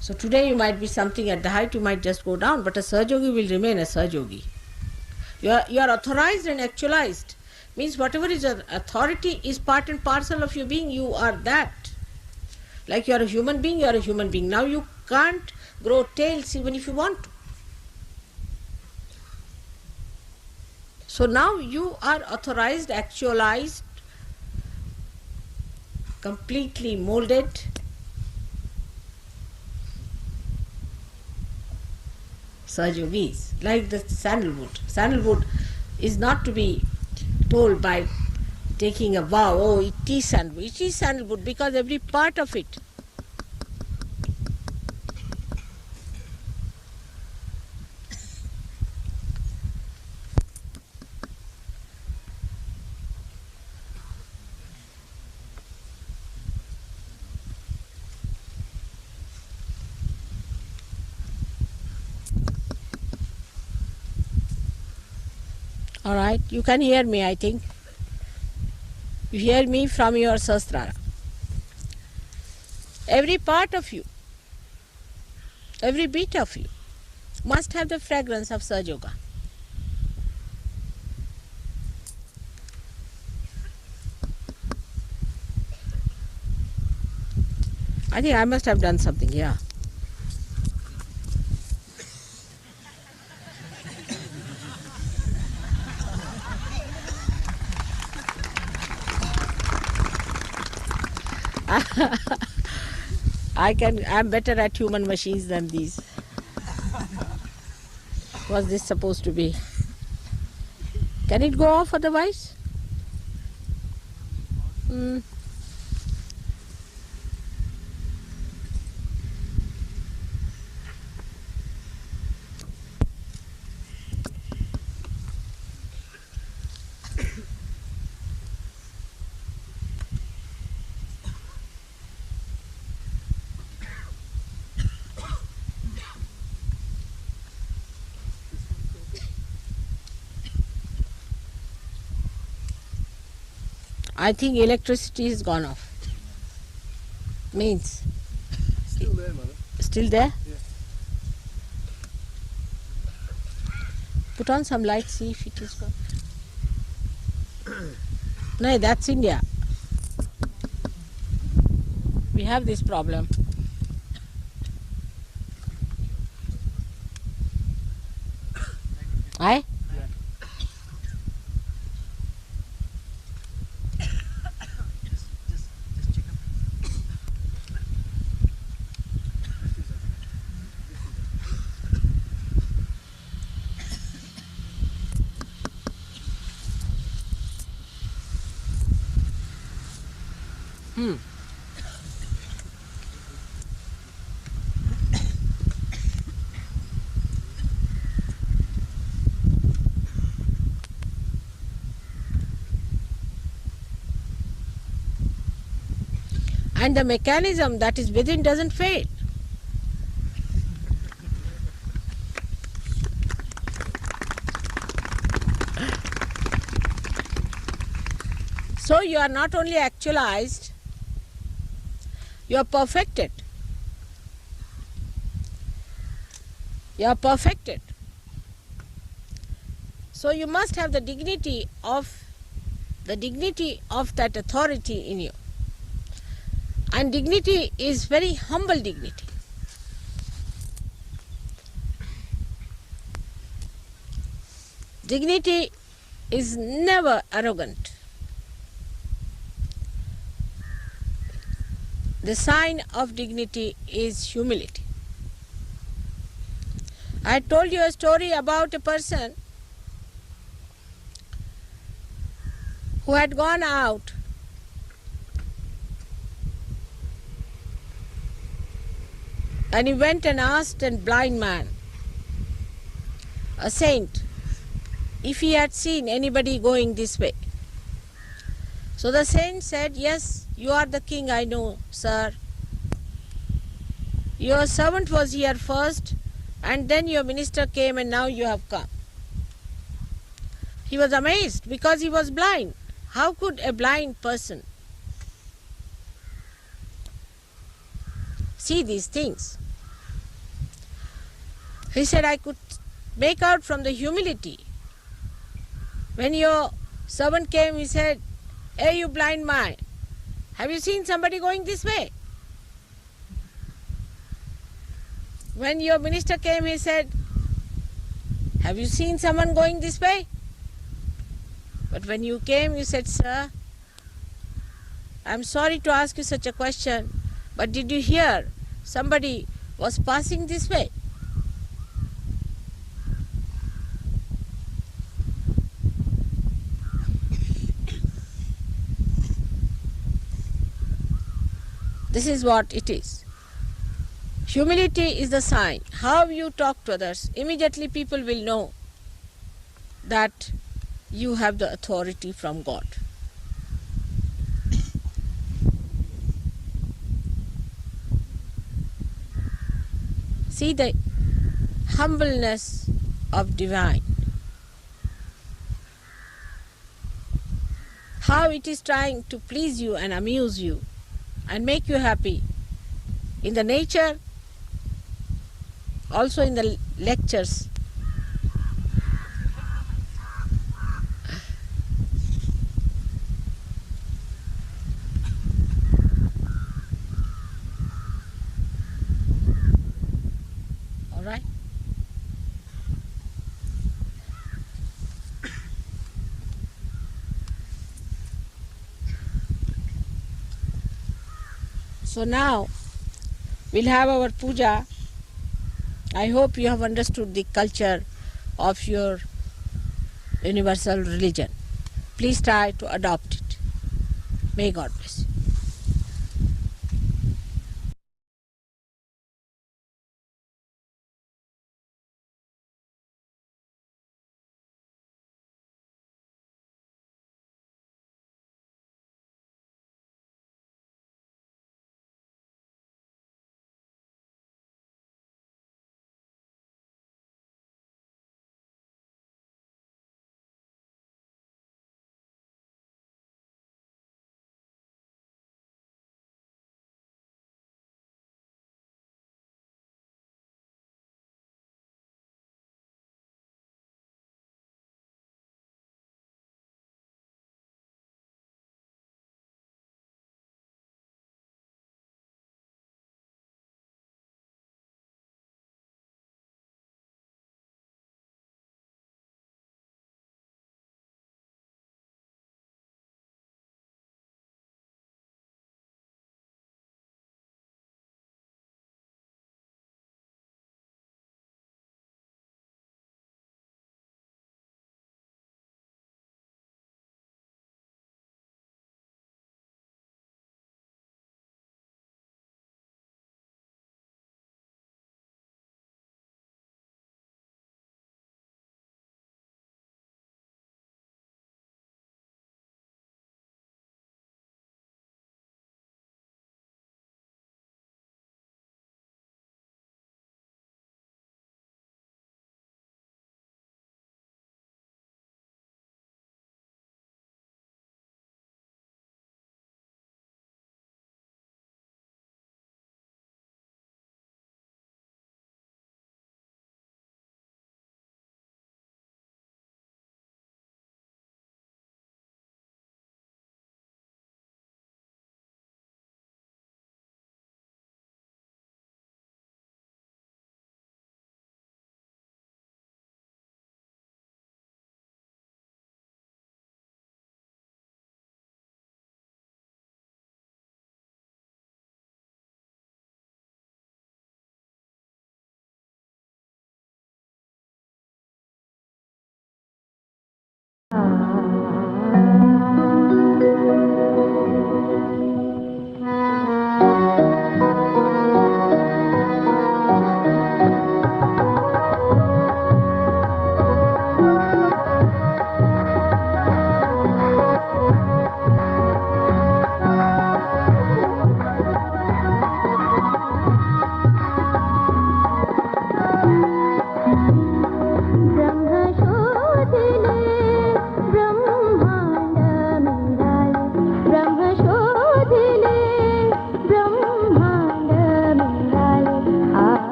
So today you might be something at the height, you might just go down, but a Sahajogi will remain a Sahajogi. You are authorized and actualized. Means whatever is your authority is part and parcel of your being, you are that. Like you are a human being, you are a human being. Now you can't grow tails even if you want to. So now you are authorized, actualized, completely molded. Sahajogis, like the sandalwood. Sandalwood is not to be told by taking a vow, oh, it is sandalwood. It is sandalwood because every part of it. All right, you can hear me, I think. You hear me from your Sahasrara. Every part of you, every bit of you must have the fragrance of Sahajoga. I think I must have done something, yeah. I'm better at human machines than these. What's this supposed to be? Can it go off otherwise? I think electricity has gone off. Means Still there, Mother. still there? Yeah. Put on some light, see if it is gone. No, that's India. We have this problem. Aye? Just check up. And the mechanism that is within doesn't fail. So you are not only actualized, you are perfected. You are perfected. So you must have the dignity of that authority in you. And dignity is very humble dignity. Dignity is never arrogant. The sign of dignity is humility. I told you a story about a person who had gone out and he went and asked a blind man, a saint, if he had seen anybody going this way. So the saint said, yes, you are the king, I know, sir. Your servant was here first, and then your minister came, and now you have come. He was amazed because he was blind. How could a blind person see these things? He said, I could make out from the humility. When your servant came, he said, hey, you blind man, have you seen somebody going this way? When your minister came, he said, have you seen someone going this way? But when you came, you said, sir, I'm sorry to ask you such a question, but did you hear somebody was passing this way? This is what it is. Humility is the sign. How you talk to others, immediately people will know that you have the authority from God. See the humbleness of divine. How it is trying to please you and amuse you and make you happy in the nature, also in the lectures. All right? So now we'll have our puja I hope you have understood the culture of your universal religion. Please try to adopt it. May God bless you.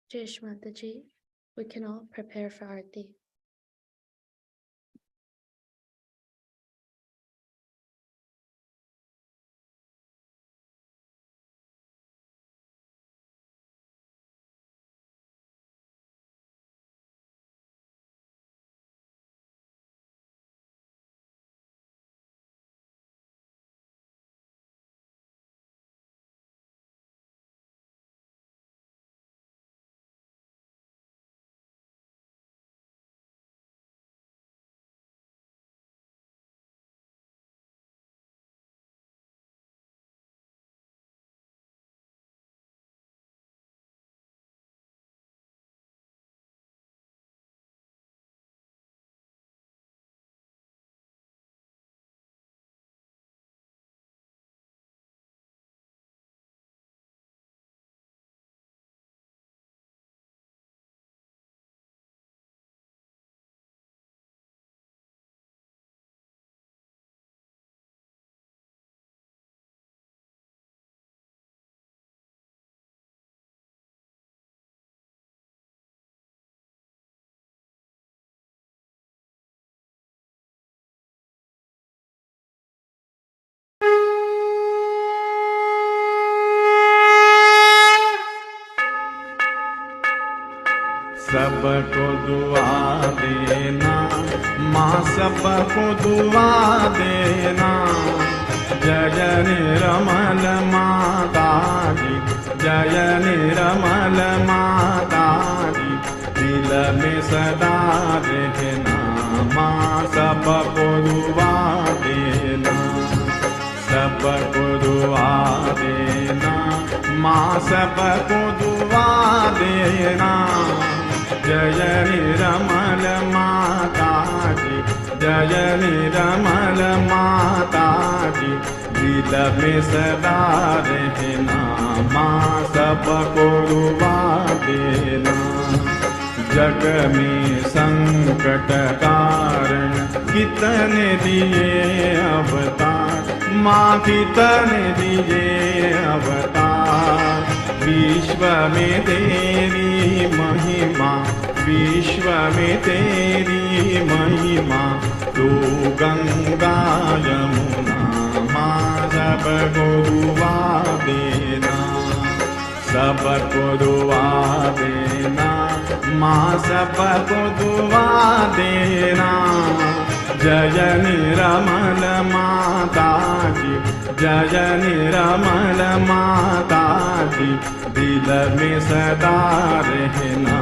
Jai Shri Mataji, we can all prepare for Aarti. सबको दुआ देना, माँ सबको दुआ देना। जय निर्मल माता जी, जय निर्मल माता जी, दिल में सदा रहना। माँ सबको दुआ देना, सबको दुआ देना। माँ सबको दुआ देना। जय निर्मल माता जी, जय निर्मल माता जी, दिल में सदा रहना। माँ सबको दुआ देना। जग में संकट कारण कितने दिए अवतार, माँ कितने दिए अवतार। विश्व में तेरी महिमा, विश्व में तेरी महिमा। तू गंगा यमुना, माँ सबको दुआ देना, सबको दुआ देना। माँ सबको दुआ देना। जय निर्मल माता जी, जय निर्मल माता जी, दिल में सदा रहना।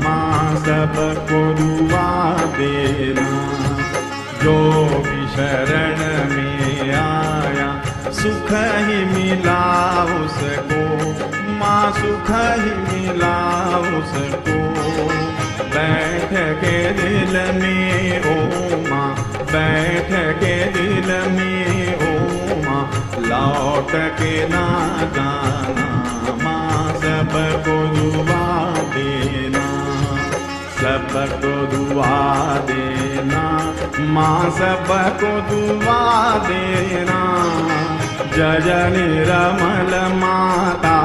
माँ सबको दुआ देना। जो भी शरण में आया सुख ही मिला उसको, माँ सुख ही मिला उसको। बैठ के दिल में ओ माँ, बैठ के दिल में ओ माँ, लौट के ना जाना। माँ सबको दुआ देना, सबको दुआ देना। माँ सबको दुआ देना। जय निर्मल माता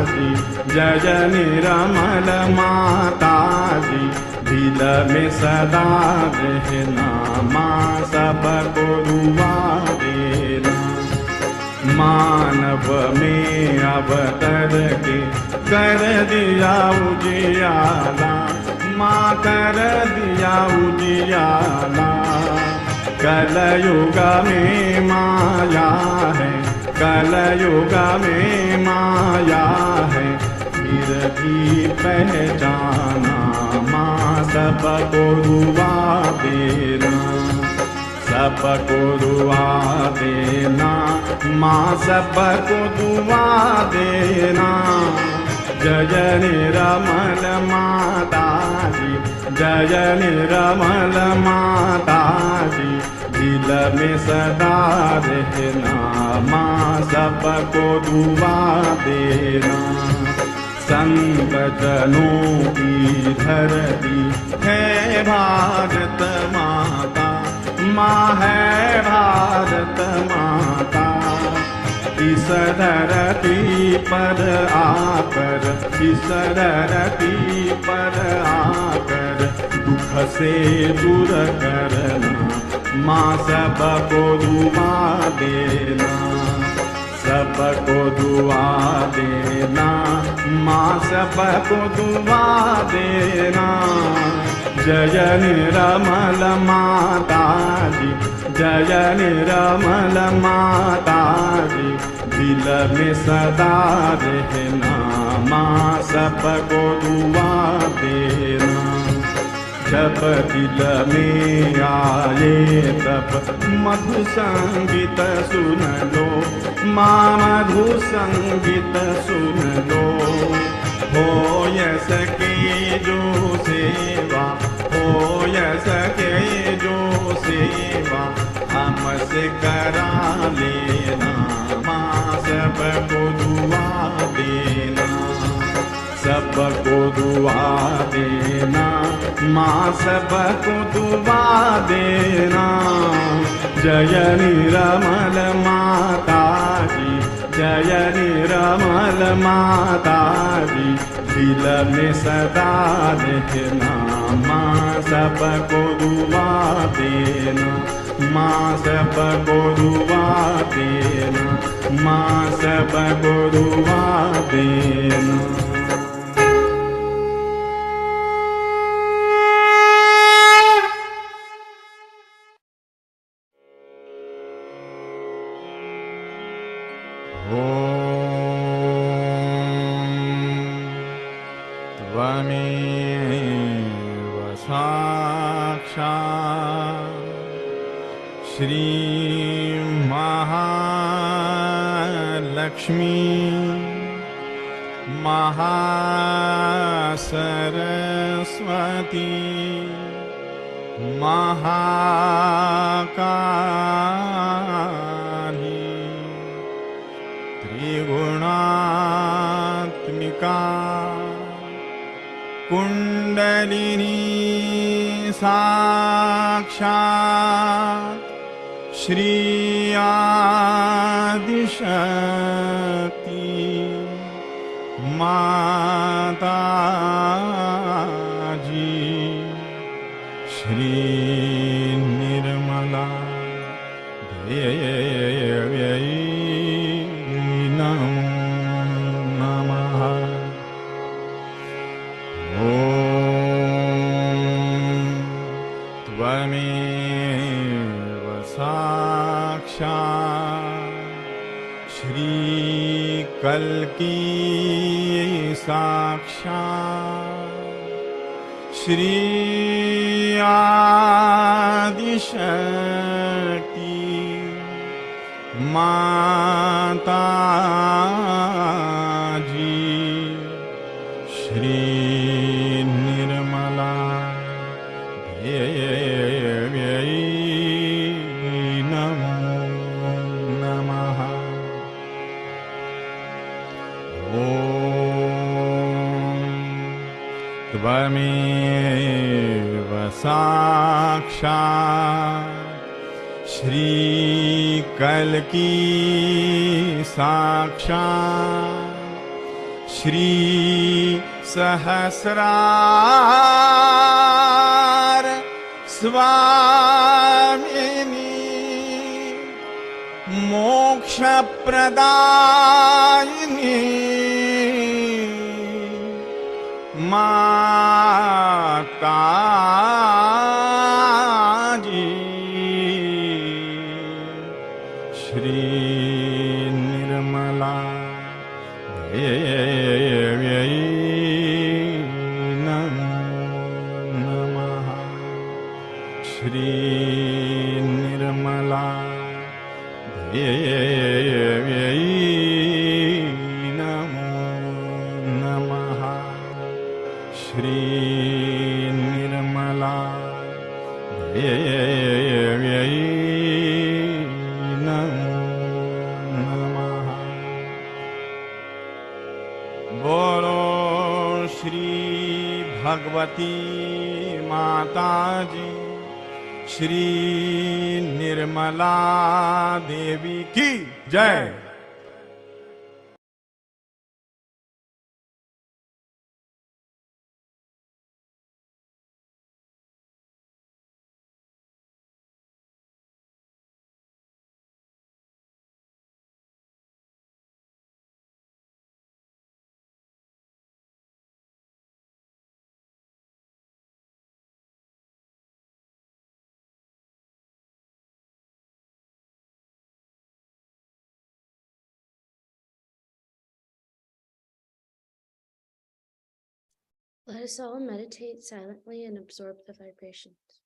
जी, जय निर्मल माता जी, दिल में सदा रहना। माँ सबको दुआ देना। मानव में अवतर के कर दिया उजियाला, माँ कर दिया उजियाला। कलयुग में माया है, कलयुग में माया है, फिर भी पहचाना। माँ सबको दुआ देना, सबको दुआ देना। माँ सबको दुआ देना। जय निर्मल माता जी, जय निर्मल माता जी, दिल में सदा रहना। माँ सबको दुआ देना। संत जनों की धरती है भारत माता, माँ है भारत माता। इस धरती पर आकर, इस धरती पर आकर दुख से दूर करना, माँ सबको दुआ देना, सबको दुआ देना, माँ सबको दुआ देना। जय निर्मल माता जी, जय निर्मल माता जी, दिल में सदा रहना, माँ सबको दुआ देना। जब दिल में आए तब मधु संगीत सुन लो, माँ मधु संगीत सुन लो। हो सके जो सेवा, हो सके जो सेवा हमसे करा लेना, माँ सबको दुआ देना, सबको दुआ देना, माँ सबको दुआ देना। जय निर्मल माता जी, जय निर्मल माता जी, दिल में सदा रहना, माँ सबको दुआ देना, माँ सबको दुआ देना, माँ सबको दुआ देना। श्री महालक्ष्मी महासरस्वती महाकाली त्रिगुणात्मिका कुंडलिनी साक्षात् श्री आदिशक्ति माता जी, श्री निर्मला देव्यै नमो नमः। त्वमेव साक्षात् श्री कल्की साक्षात् श्री आदिशक्ति माता जी, श्री निर्मला देव्यै नमो नमः। त्वमेव साक्षात् श्री कल्की साक्षात् श्री सहस्रार स्वामिनी मोक्षप्रदायिनी माता जी, श्री निर्मला देव्यै नमो नमः। श्री निर्मला देव्यै नमो नमः। श्री निर्मला देव्यै नमो नमः। बोलो श्री भगवती माता जी, श्री निर्मला देवी की जय। Let us all meditate silently and absorb the vibrations.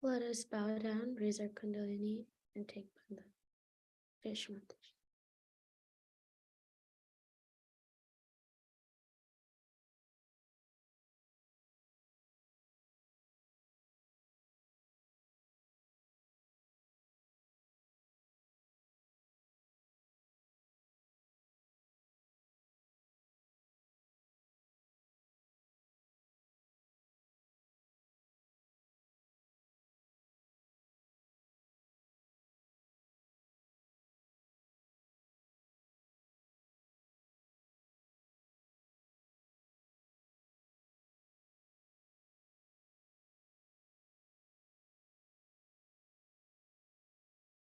Let us bow down, raise our Kundalini, and take Bandha. Jai Shri Mataji.